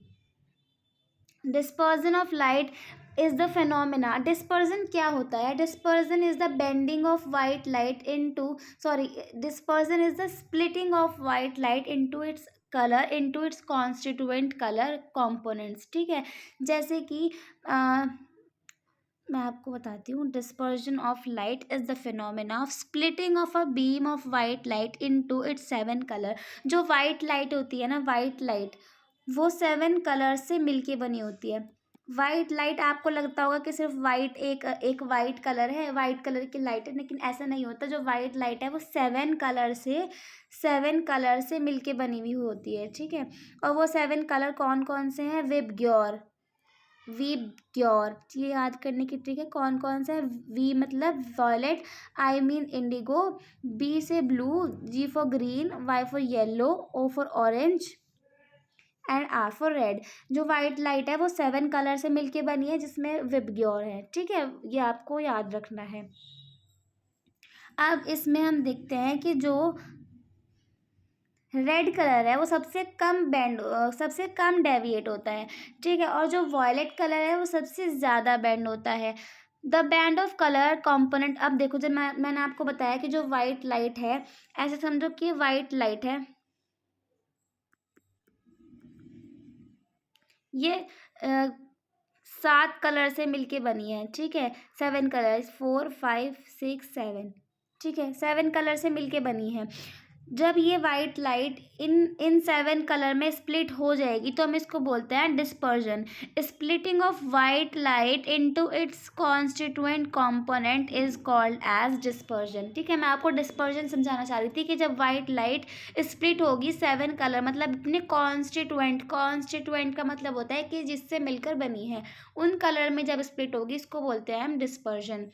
Dispersion of light is the phenomena. Dispersion क्या होता है? Dispersion is the bending of white light into, sorry, dispersion is the splitting of white light into its colour, into its constituent colour components, ठीक है। जैसे कि मैं आपको बताती हूँ, dispersion of light is the phenomena of splitting of a beam of white light into it's 7 colour. जो white light होती है ना, वाइट लाइट वो 7 कलर से मिलके बनी होती है। वाइट लाइट, आपको लगता होगा कि सिर्फ वाइट एक वाइट कलर है, वाइट कलर की लाइट है, लेकिन ऐसा नहीं होता। जो वाइट लाइट है वो 7 कलर से मिलके बनी हुई होती है, ठीक है। और वो 7 कलर कौन कौन से हैं? वीबग्योर, ये याद करने की ट्रिक है। कौन कौन सा है? वी मतलब violet, I mean indigo, B से blue, G for green, Y for yellow, O for orange and R for red. जो वाइट लाइट है वो 7 कलर से मिलके बनी है, जिसमें विबग्योर है, ठीक है। ये आपको याद रखना है। अब इसमें हम देखते हैं कि जो रेड कलर है वो सबसे कम डेविएट होता है, ठीक है। और जो वॉयलेट कलर है वो सबसे ज़्यादा बेंड होता है। The band of colour component. अब देखो, जब मैंने आपको बताया कि जो वाइट लाइट है, ऐसे समझो कि वाइट लाइट है, ये 7 कलर से मिलके बनी है, ठीक है। 7 कलर, 4 5 6 7, ठीक है, 7 कलर से मिलके बनी है। जब ये वाइट लाइट इन 7 कलर में स्प्लिट हो जाएगी तो हम इसको बोलते हैं dispersion. Splitting of white light into its constituent component is called as dispersion, ठीक है। मैं आपको डिस्पर्जन समझाना चाह रही थी कि जब वाइट लाइट स्प्लिट होगी 7 कलर, मतलब अपने कॉन्स्टिट्यूएंट का मतलब होता है कि जिससे मिलकर बनी है, उन कलर में जब स्प्लिट होगी इसको बोलते हैं हम डिस्पर्जन।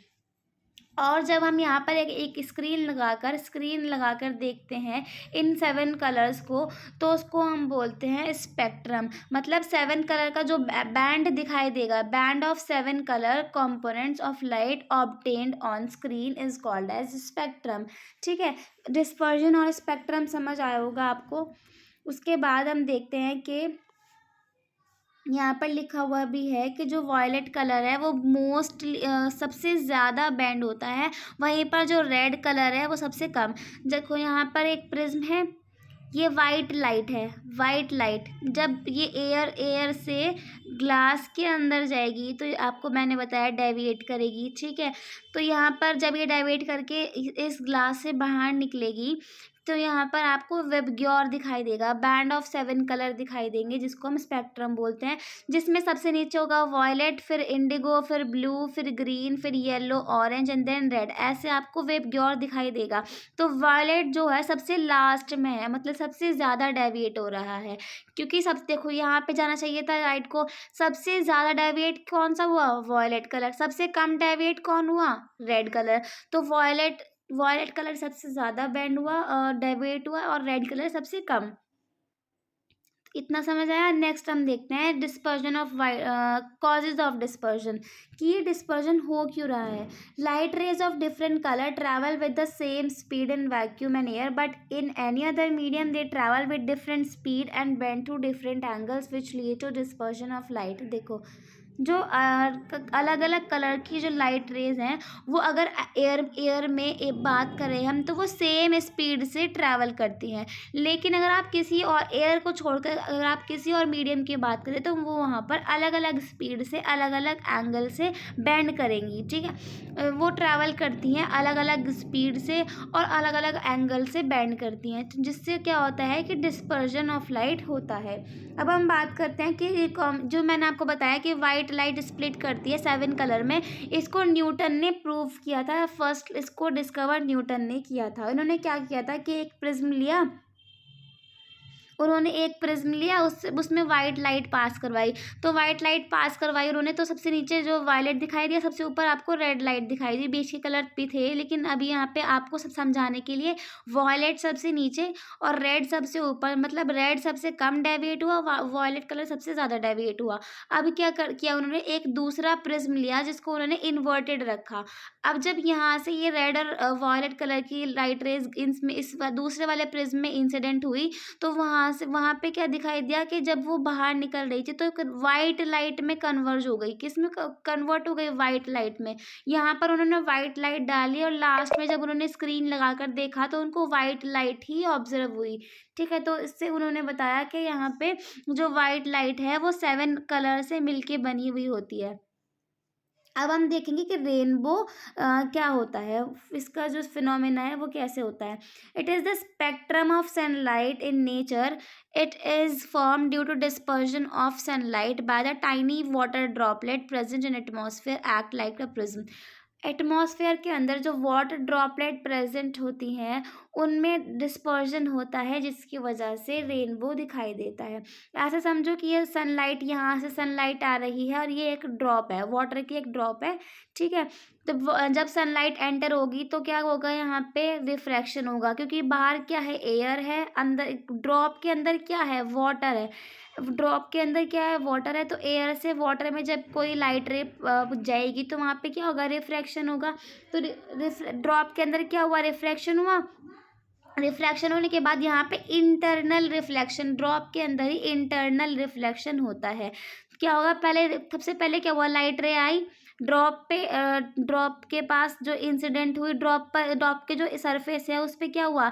और जब हम यहाँ पर एक स्क्रीन लगाकर देखते हैं इन 7 कलर्स को, तो उसको हम बोलते हैं स्पेक्ट्रम। मतलब 7 कलर का जो बैंड दिखाई देगा, band of 7 colour components of light obtained on screen is called as spectrum. ठीक है, डिस्पर्जन और स्पेक्ट्रम समझ आया होगा आपको। उसके बाद हम देखते हैं कि यहाँ पर लिखा हुआ भी है कि जो वॉयलेट कलर है वो सबसे ज़्यादा बैंड होता है, वहीं पर जो रेड कलर है वो सबसे कम। देखो यहाँ पर एक प्रिज्म है, ये वाइट लाइट है। वाइट लाइट जब ये एयर से ग्लास के अंदर जाएगी तो आपको मैंने बताया डेविएट करेगी। ठीक है, तो यहाँ पर जब ये डेविएट करके इस ग्लास से बाहर निकलेगी तो यहाँ पर आपको वेबग्योर दिखाई देगा, बैंड ऑफ 7 कलर दिखाई देंगे जिसको हम स्पेक्ट्रम बोलते हैं, जिसमें सबसे नीचे होगा वॉयलेट, फिर इंडिगो, फिर ब्लू, फिर ग्रीन, फिर yellow, orange and then red. ऐसे आपको वेबग्योर दिखाई देगा। तो वॉयलेट जो है सबसे लास्ट में है, मतलब सबसे ज़्यादा डेविएट हो रहा है, क्योंकि सब देखो यहाँ पे जाना चाहिए था राइट को। सबसे ज़्यादा डेविएट कौन सा हुआ? Violet colour. सबसे कम डेविएट कौन हुआ? Red colour. तो वॉयलेट कलर सबसे ज़्यादा बैंड हुआ और डेविएट हुआ, और रेड कलर सबसे कम। इतना समझ आया। नेक्स्ट हम देखते हैं dispersion of causes of dispersion, कि ये डिस्पर्जन हो क्यों रहा है। Light rays of different colour travel with the same speed in vacuum and air, but in any other medium they travel with different speed and bend through different angles which lead to dispersion of light. देखो, जो अलग अलग colour की जो light rays हैं वो अगर air में एक बात करें हम, तो वो सेम स्पीड से ट्रैवल करती हैं। लेकिन अगर आप किसी और एयर को छोड़कर अगर आप किसी और मीडियम की बात करें तो वो वहाँ पर अलग अलग स्पीड से अलग अलग एंगल से बेंड करेंगी। ठीक है, वो ट्रैवल करती हैं अलग अलग स्पीड से और अलग अलग एंगल से बेंड करती हैं, जिससे क्या होता है कि डिस्पर्जन ऑफ लाइट होता है। अब हम बात करते हैं कि जो मैंने आपको बताया कि वाइट लाइट स्प्लिट करती है 7 कलर में, इसको न्यूटन ने प्रूव किया था। फर्स्ट इसको डिस्कवर न्यूटन ने किया था। इन्होंने क्या किया था कि एक प्रिज्म लिया, उन्होंने एक प्रिज्म लिया, उसमें वाइट लाइट पास करवाई। तो वाइट लाइट पास करवाई उन्होंने, तो सबसे नीचे जो वायलेट दिखाई दिया, सबसे ऊपर आपको रेड लाइट दिखाई दी। बीच के कलर भी थे, लेकिन अभी यहाँ पे आपको सब समझाने के लिए वॉयलेट सबसे नीचे और रेड सबसे ऊपर, मतलब रेड सबसे कम डेविएट हुआ, वॉयलेट कलर सबसे ज़्यादा डेविएट हुआ। अब क्या किया उन्होंने, एक दूसरा प्रिज्म लिया जिसको उन्होंने इन्वर्टेड रखा। अब जब यहाँ से ये रेड और वॉयलेट कलर की लाइट रेज इस दूसरे वाले प्रिज्म में इंसिडेंट हुई, तो वहाँ पे क्या दिखाई दिया कि जब वो बाहर निकल रही थी तो वाइट लाइट में कन्वर्ज हो गई। किस में कन्वर्ट हो गई? वाइट लाइट में। यहाँ पर उन्होंने वाइट लाइट डाली और लास्ट में जब उन्होंने स्क्रीन लगाकर देखा तो उनको वाइट लाइट ही ऑब्जर्व हुई। ठीक है, तो इससे उन्होंने बताया कि यहाँ पे जो वाइट लाइट है वो 7 कलर से मिलके बनी हुई होती है। अब हम देखेंगे कि रेनबो क्या होता है, इसका जो फिनोमेना है वो कैसे होता है। It is the spectrum of sunlight in nature. It is form due to dispersion of sunlight by the tiny water droplet present in atmosphere act like a prism. Atmosphere के अंदर जो वाटर ड्रॉपलेट प्रेजेंट होती हैं उनमें dispersion होता है, जिसकी वजह से रेनबो दिखाई देता है। ऐसे समझो कि ये सनलाइट, यहाँ से सनलाइट आ रही है और ये एक ड्रॉप है, वाटर की एक ड्रॉप है। ठीक है, तो जब सनलाइट एंटर होगी तो क्या होगा, यहाँ पे रिफ्रैक्शन होगा, क्योंकि बाहर क्या है, एयर है, अंदर ड्रॉप के अंदर क्या है, वाटर है। ड्रॉप के अंदर क्या है, वाटर है। तो एयर से वाटर में जब कोई लाइट रे जाएगी तो वहाँ पे क्या होगा, रिफ्रैक्शन होगा। तो ड्रॉप के अंदर क्या हुआ, रिफ्रैक्शन हुआ। रिफ्लेक्शन होने के बाद यहाँ पे इंटरनल रिफ्लेक्शन, ड्रॉप के अंदर ही इंटरनल रिफ्लेक्शन होता है। क्या होगा, पहले सबसे पहले क्या हुआ, लाइट रे आई ड्रॉप के पास जो इंसिडेंट हुई, ड्रॉप के जो सरफेस है उस पर क्या हुआ,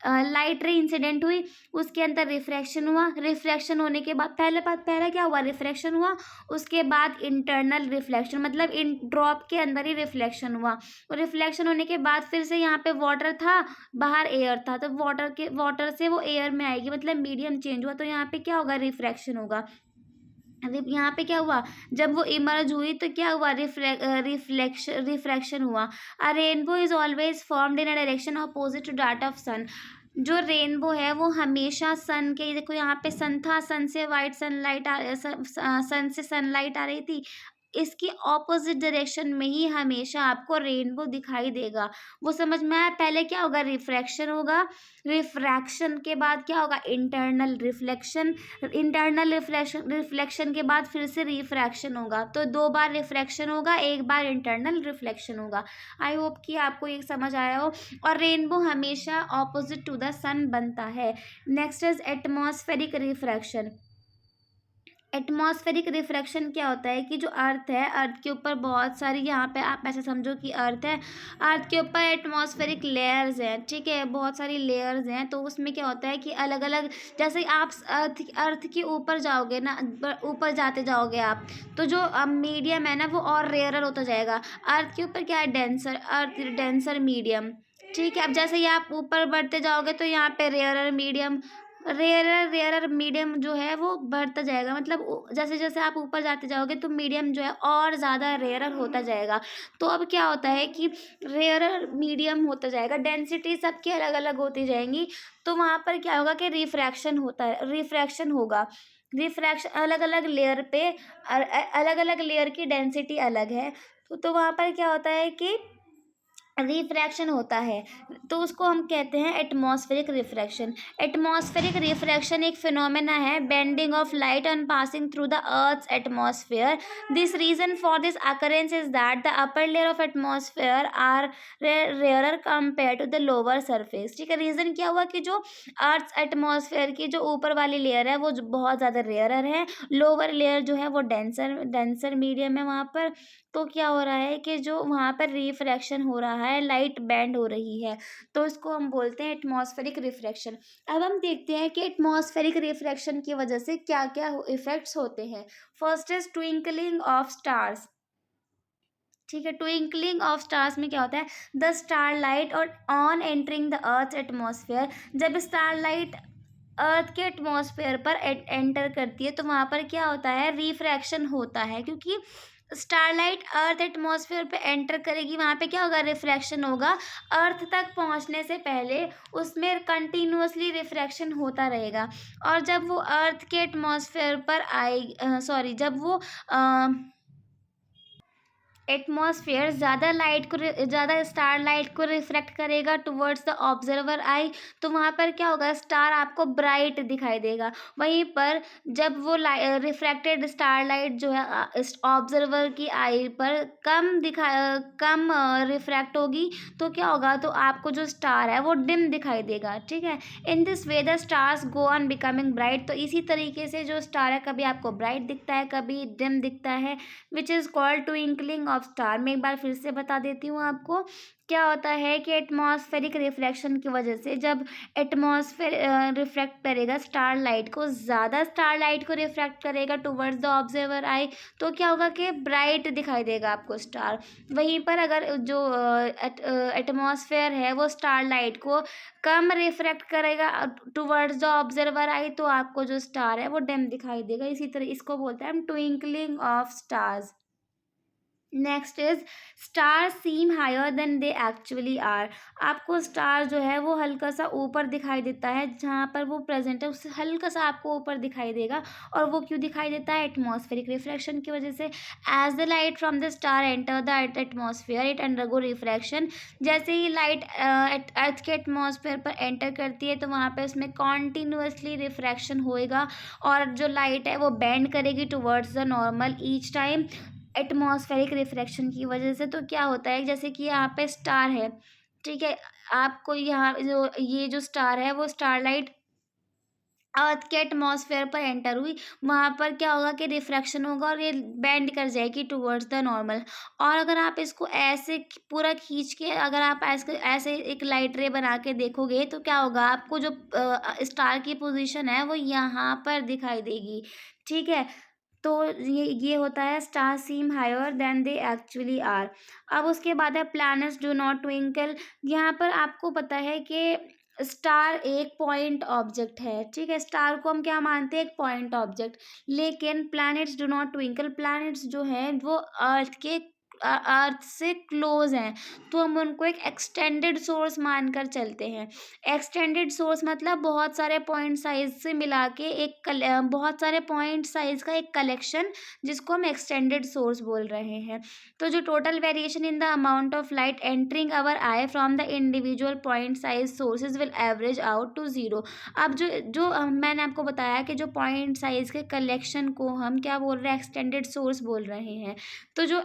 लाइट रे इंसिडेंट हुई, उसके अंदर रिफ्रैक्शन हुआ। रिफ्रैक्शन होने के बाद पहला क्या हुआ, रिफ्रैक्शन हुआ, उसके बाद इंटरनल रिफ्लेक्शन, मतलब इन ड्रॉप के अंदर ही रिफ्लेक्शन हुआ। और रिफ्लेक्शन होने के बाद फिर से यहाँ पे वाटर था, बाहर एयर था, तो वाटर से वो एयर में आएगी, मतलब मीडियम चेंज हुआ, तो यहाँ पे क्या होगा, रिफ्रैक्शन होगा। यहाँ पे क्या हुआ, जब वो इमर्ज हुई तो क्या हुआ, रिफ्रैक्शन हुआ। A rainbow is always formed in a direction opposite to that of sun. जो रेनबो है वो हमेशा सन के, देखो यहाँ पे सन था, सन से वाइट सनलाइट सन से सनलाइट आ रही थी, इसकी ऑपोजिट डायरेक्शन में ही हमेशा आपको रेनबो दिखाई देगा। वो समझ में आया? पहले क्या होगा, रिफ्रैक्शन होगा, रिफ्रैक्शन के बाद क्या होगा, internal reflection, internal reflection, reflection के बाद फिर से रिफ्रैक्शन होगा। तो 2 बार रिफ्रैक्शन होगा, 1 बार इंटरनल रिफ्लेक्शन होगा। आई होप कि आपको ये समझ आया हो। और रेनबो हमेशा ऑपोजिट टू द सन बनता है। Next is atmospheric refraction. Atmospheric refraction क्या होता है कि जो अर्थ है, अर्थ के ऊपर बहुत सारी, यहाँ पे आप ऐसे समझो कि अर्थ है, अर्थ के ऊपर एटमॉस्फेरिक लेयर्स हैं, ठीक है, बहुत सारी लेयर्स हैं। तो उसमें क्या होता है कि अलग अलग, जैसे आप अर्थ के ऊपर जाओगे ना, ऊपर जाते जाओगे आप, तो जो मीडियम है ना वो और रेयरर होता जाएगा। अर्थ के ऊपर क्या है, डेंसर, अर्थ डेंसर मीडियम, ठीक है। अब जैसे ही आप ऊपर बढ़ते जाओगे तो यहाँ पे rarer medium, rarer rarer medium जो है वो बढ़ता जाएगा, मतलब जैसे जैसे आप ऊपर जाते जाओगे तो मीडियम जो है और ज़्यादा रेयरर होता जाएगा। तो अब क्या होता है कि रेयरर मीडियम होता जाएगा, डेंसिटी सबकी अलग अलग होती जाएंगी। तो वहाँ पर क्या होगा कि रिफ्रैक्शन होता है, रिफ्रैक्शन होगा। रिफ्रैक्शन अलग अलग लेयर पे, अलग अलग लेयर की डेंसिटी अलग है। तो वहाँ पर क्या होता है कि रिफ्रैक्शन होता है। तो उसको हम कहते हैं एटमॉस्फेरिक रिफ्रैक्शन। एटमॉस्फेरिक रिफ्रैक्शन एक फिनोमेना है, bending of light on passing through the earth's atmosphere. This reason for this occurrence is that the upper layer of atmosphere are rarer compare to the lower surface. ठीक है, reason क्या हुआ कि जो earth atmosphere की जो ऊपर वाली लेयर है वो बहुत ज़्यादा रेयरर है, लोअर लेयर जो है वो डेंसर डेंसर मीडियम है वहाँ पर। तो क्या हो रहा है कि जो वहाँ पर रिफ्रैक्शन हो रहा है, लाइट बेंड हो रही है, तो इसको हम बोलते हैं एटमॉस्फेरिक रिफ्रैक्शन। अब हम देखते हैं कि एटमॉस्फेरिक रिफ्रैक्शन की वजह से क्या क्या इफेक्ट्स होते हैं। First is twinkling of stars. ठीक है, ट्विंकलिंग ऑफ स्टार्स में क्या होता है, द स्टार लाइट और on entering the earth atmosphere. जब स्टार लाइट अर्थ के एटमॉस्फेयर पर एंटर करती है तो वहाँ पर क्या होता है, रिफ्रैक्शन होता है, क्योंकि स्टारलाइट अर्थ एटमॉस्फेयर पे एंटर करेगी, वहाँ पे क्या होगा, रिफ्रैक्शन होगा। अर्थ तक पहुँचने से पहले उसमें कंटिन्यूअसली रिफ्रैक्शन होता रहेगा। और जब वो अर्थ के एटमॉस्फेयर पर आए, सॉरी, जब वो एटमॉस्फेयर ज़्यादा स्टार लाइट को रिफ्लेक्ट करेगा टुवर्ड्स द ऑब्जर्वर आई, तो वहाँ पर क्या होगा, स्टार आपको ब्राइट दिखाई देगा। वहीं पर जब वो रिफ्लेक्टेड स्टार लाइट जो है ऑब्जर्वर की आई पर कम रिफ्रैक्ट होगी, तो क्या होगा, तो आपको जो स्टार है वो डिम दिखाई देगा। ठीक है, in this way the stars go on becoming bright. तो इसी तरीके से जो स्टार है कभी आपको ब्राइट दिखता है, कभी डिम दिखता है, which is called twinkling of star. मैं एक बार फिर से बता देती हूँ आपको। क्या होता है कि एटमॉस्फेरिक रिफ्लेक्शन की वजह से जब एटमॉस्फेयर रिफ्लेक्ट करेगा स्टार लाइट को, ज़्यादा स्टार लाइट को रिफ्लेक्ट करेगा टुवर्ड्स द ऑब्जर्वर आई, तो क्या होगा कि ब्राइट दिखाई देगा आपको स्टार। वहीं पर अगर जो एटमॉस्फेयर है वो स्टार लाइट को कम रिफ्लेक्ट करेगा टुवर्ड्स द ऑब्जर्वर आई, तो आपको जो स्टार है वो डिम दिखाई देगा। इसी तरह इसको बोलते हैं हम twinkling of stars. Next is star seem higher than they actually are. आपको स्टार जो है वो हल्का सा ऊपर दिखाई देता है, जहाँ पर वो प्रेजेंट है उससे हल्का सा आपको ऊपर दिखाई देगा। और वो क्यों दिखाई देता है, एटमॉस्फेरिक रिफ्लेक्शन की वजह से। As the light from the star enter the atmosphere it undergo refraction. जैसे ही लाइट अर्थ के एटमॉस्फेयर पर एंटर करती है तो वहाँ पे उसमें कॉन्टीन्यूसली रिफ्रैक्शन होएगा, और जो लाइट है वो बेंड करेगी towards the normal each time atmospheric refraction की वजह से। तो क्या होता है, जैसे कि यहाँ पे स्टार है, ठीक है, आपको यहाँ जो ये जो स्टार है वो स्टारलाइट अर्थ के एटमॉस्फेयर पर एंटर हुई, वहाँ पर क्या होगा कि रिफ्रैक्शन होगा और ये बेंड कर जाएगी टुवर्ड्स द नॉर्मल। और अगर आप इसको ऐसे पूरा खींच के, अगर आप ऐसे ऐसे एक लाइट रे बना के देखोगे तो क्या होगा, आपको जो स्टार की पोजीशन है वो यहाँ पर दिखाई देगी। ठीक है, तो ये होता है star seem higher than they actually are. अब उसके बाद है प्लैनेट्स डू नॉट ट्विंकल। यहाँ पर आपको पता है कि स्टार एक पॉइंट ऑब्जेक्ट है, ठीक है, स्टार को हम क्या मानते हैं, एक पॉइंट ऑब्जेक्ट। लेकिन planets do not twinkle, planets जो हैं वो अर्थ के अर्थ से क्लोज हैं, तो हम उनको एक एक्सटेंडेड सोर्स मानकर चलते हैं। एक्सटेंडेड सोर्स मतलब बहुत सारे पॉइंट साइज से मिला के बहुत सारे पॉइंट साइज का एक कलेक्शन, जिसको हम एक्सटेंडेड सोर्स बोल रहे हैं। तो जो total variation in the amount of light entering our eye from the individual point size sources will average out to zero. अब जो जो मैंने आपको बताया कि जो पॉइंट साइज के कलेक्शन को हम क्या बोल रहे हैं, एक्सटेंडेड सोर्स बोल रहे हैं। तो जो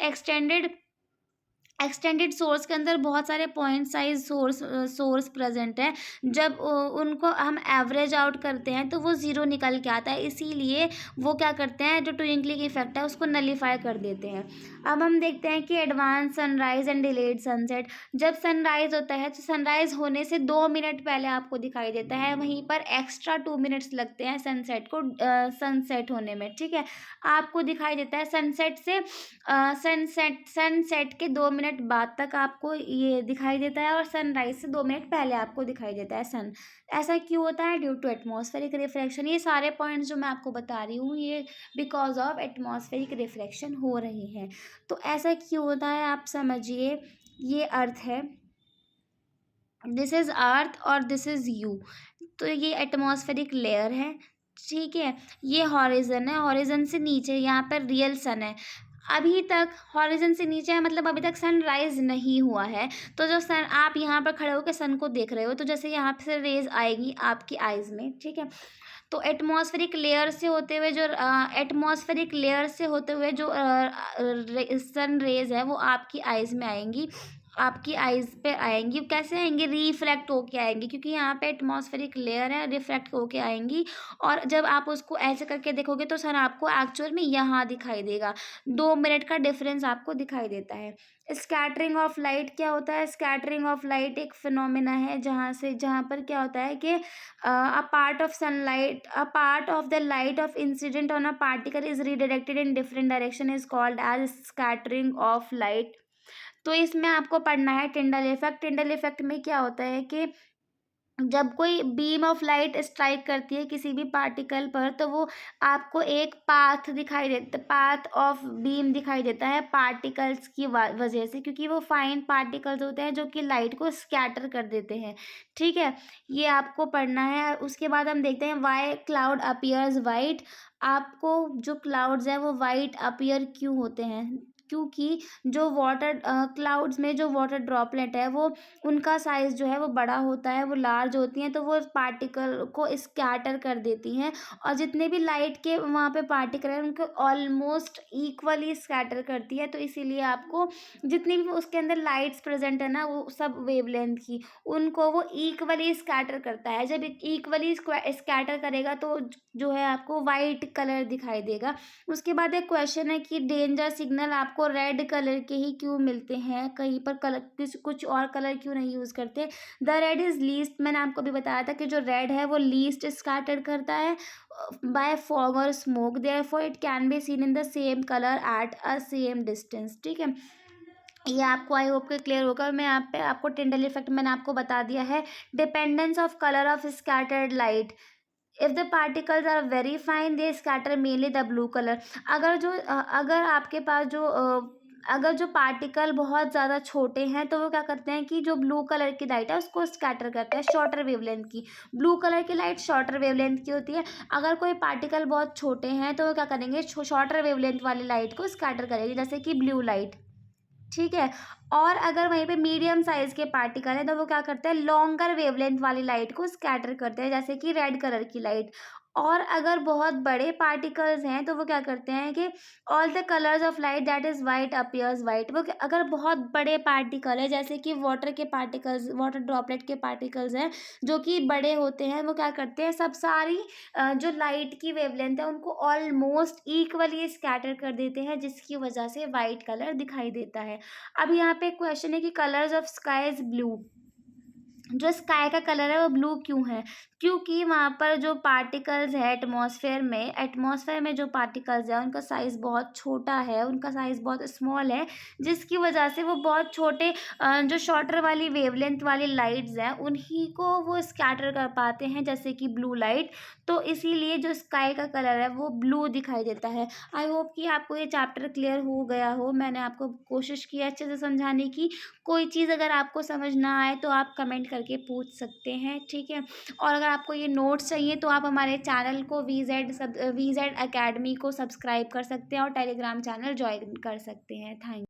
एक्सटेंडेड सोर्स के अंदर बहुत सारे पॉइंट साइज सोर्स प्रेजेंट है। जब उनको हम एवरेज आउट करते हैं तो वो ज़ीरो निकल के आता है, इसीलिए वो क्या करते हैं, जो ट्विंकलिंग इफेक्ट है उसको नलीफाई कर देते हैं। अब हम देखते हैं कि advance sunrise and delayed sunset. जब सनराइज होता है तो सनराइज होने से 2 मिनट पहले आपको दिखाई देता है, वहीं पर एक्स्ट्रा 2 मिनट्स लगते हैं सनसेट होने में, ठीक है। आपको दिखाई देता है सनसेट के 2 मिनट बाद तक आपको ये दिखाई देता है, और सनराइज से 2 मिनट पहले आपको दिखाई देता है सन। ऐसा क्यों होता है? Due to atmospheric refraction. ये सारे पॉइंट्स जो मैं आपको बता रही हूँ, ये बिकॉज ऑफ एटमॉस्फेरिक रिफ्रैक्शन हो रहे हैं। तो ऐसा क्यों होता है आप समझिए। ये अर्थ है, दिस इज अर्थ और दिस इज यू। तो ये एटमॉस्फेरिक लेयर है, ठीक है। ये हॉरिजन है, हॉरिजन से नीचे यहाँ पर रियल सन है। अभी तक हॉरिजन से नीचे है, मतलब अभी तक सनराइज नहीं हुआ है। तो जो सन, आप यहाँ पर खड़े होकर सन को देख रहे हो, तो जैसे यहाँ से रेज आएगी आपकी आइज में, ठीक है। तो एटमॉस्फेरिक लेयर से होते हुए जो सन रेज है वो आपकी आइज में आएंगी, आपकी आइज पे आएंगी। कैसे आएंगी? रिफ्लेक्ट होके आएंगी, क्योंकि यहाँ पे एटमॉस्फेरिक लेयर है, रिफ्लेक्ट होके आएंगी। और जब आप उसको ऐसे करके देखोगे तो सन आपको एक्चुअल में यहाँ दिखाई देगा। 2 मिनट का डिफरेंस आपको दिखाई देता है। स्कैटरिंग ऑफ लाइट क्या होता है? स्कैटरिंग ऑफ लाइट एक फिनोमेना है जहाँ पर क्या होता है कि a part of the light of incident on a particle is redirected in different direction is called as scattering of light. तो इसमें आपको पढ़ना है टिंडल इफेक्ट। टिंडल इफेक्ट में क्या होता है कि जब कोई बीम ऑफ लाइट स्ट्राइक करती है किसी भी पार्टिकल पर, तो वो आपको एक पाथ ऑफ बीम दिखाई देता है पार्टिकल्स की वजह से, क्योंकि वो फाइन पार्टिकल्स होते हैं जो कि लाइट को स्कैटर कर देते हैं, ठीक है। ये आपको पढ़ना है। उसके बाद हम देखते हैं वाई क्लाउड अपीयर्स वाइट। आपको जो क्लाउड्स हैं वो वाइट अपीयर क्यों होते हैं? क्योंकि जो वाटर क्लाउड्स में जो वाटर ड्रॉपलेट है, वो उनका साइज़ जो है वो बड़ा होता है, वो लार्ज होती हैं, तो वो पार्टिकल को स्कैटर कर देती हैं। और जितने भी लाइट के वहाँ पे पार्टिकल हैं उनको ऑलमोस्ट इक्वली स्कैटर करती है। तो इसीलिए आपको जितनी भी उसके अंदर लाइट्स प्रेजेंट है ना, वो सब वेवलेंथ की, उनको वो इक्वली स्कैटर करता है। जब इक्वली स्कैटर करेगा तो जो है आपको वाइट कलर दिखाई देगा। उसके बाद एक क्वेश्चन है कि डेंजर सिग्नल आपको रेड कलर के ही क्यों मिलते हैं, कहीं पर कलर कुछ और कलर क्यों नहीं यूज़ करते? The red is least. मैंने आपको भी बताया था कि जो रेड है वो लीस्ट स्कैटर्ड करता है बाय फॉग और smoke, therefore it can be seen in the same colour at a same distance, ठीक है। ये आपको आई होप के क्लियर होगा। मैं यहाँ पे आपको टिंडल इफेक्ट मैंने आपको बता दिया है। Dependence of colour of scattered light. If the particles are very fine they scatter mainly the blue colour. अगर आपके पास अगर जो पार्टिकल बहुत ज़्यादा छोटे हैं तो वो क्या करते हैं कि जो ब्लू कलर की लाइट है उसको स्कैटर करते हैं शॉर्टर वेवलेंथ की। ब्लू कलर की लाइट शॉर्टर वेवलेंथ की होती है। अगर कोई पार्टिकल बहुत छोटे हैं तो वो क्या करेंगे, शॉर्टर वेवलेंथ वाली लाइट को स्कैटर करेंगे, जैसे कि ब्लू लाइट, ठीक है। और अगर वहीं पे मीडियम साइज के पार्टिकल है तो वो क्या करते हैं, लॉन्गर वेवलेंथ वाली लाइट को स्कैटर करते हैं, जैसे कि रेड कलर की लाइट। और अगर बहुत बड़े पार्टिकल्स हैं तो वो क्या करते हैं कि all the colours of light that is white appears white. अगर बहुत बड़े पार्टिकल है, जैसे कि वाटर ड्रॉपलेट के पार्टिकल्स हैं जो कि बड़े होते हैं, वो क्या करते हैं, सब सारी जो लाइट की वेवलेंथ है उनको ऑलमोस्ट इक्वली स्कैटर कर देते हैं, जिसकी वजह से वाइट कलर दिखाई देता है। अब यहाँ पे क्वेश्चन है कि colours of sky is blue. जो स्काई का कलर है वो ब्लू क्यों है? क्योंकि वहाँ पर जो पार्टिकल्स है एटमॉस्फेयर में जो पार्टिकल्स हैं उनका साइज़ बहुत छोटा है, उनका साइज़ बहुत स्मॉल है, जिसकी वजह से वो बहुत छोटे जो शॉर्टर वाली वेवलेंथ वाली लाइट्स हैं उन्हीं को वो स्कैटर कर पाते हैं, जैसे कि ब्लू लाइट। तो इसीलिए जो स्काई का कलर है वो ब्लू दिखाई देता है। आई होप कि आपको ये चैप्टर क्लियर हो गया हो। मैंने आपको कोशिश की है अच्छे से समझाने की। कोई चीज़ अगर आपको समझ ना आए तो आप कमेंट करके पूछ सकते हैं, ठीक है? और अगर आपको ये नोट्स चाहिए तो आप हमारे चैनल को वीज़ेड अकेडमी को सब्सक्राइब कर सकते हैं और टेलीग्राम चैनल जॉइन कर सकते हैं। थैंक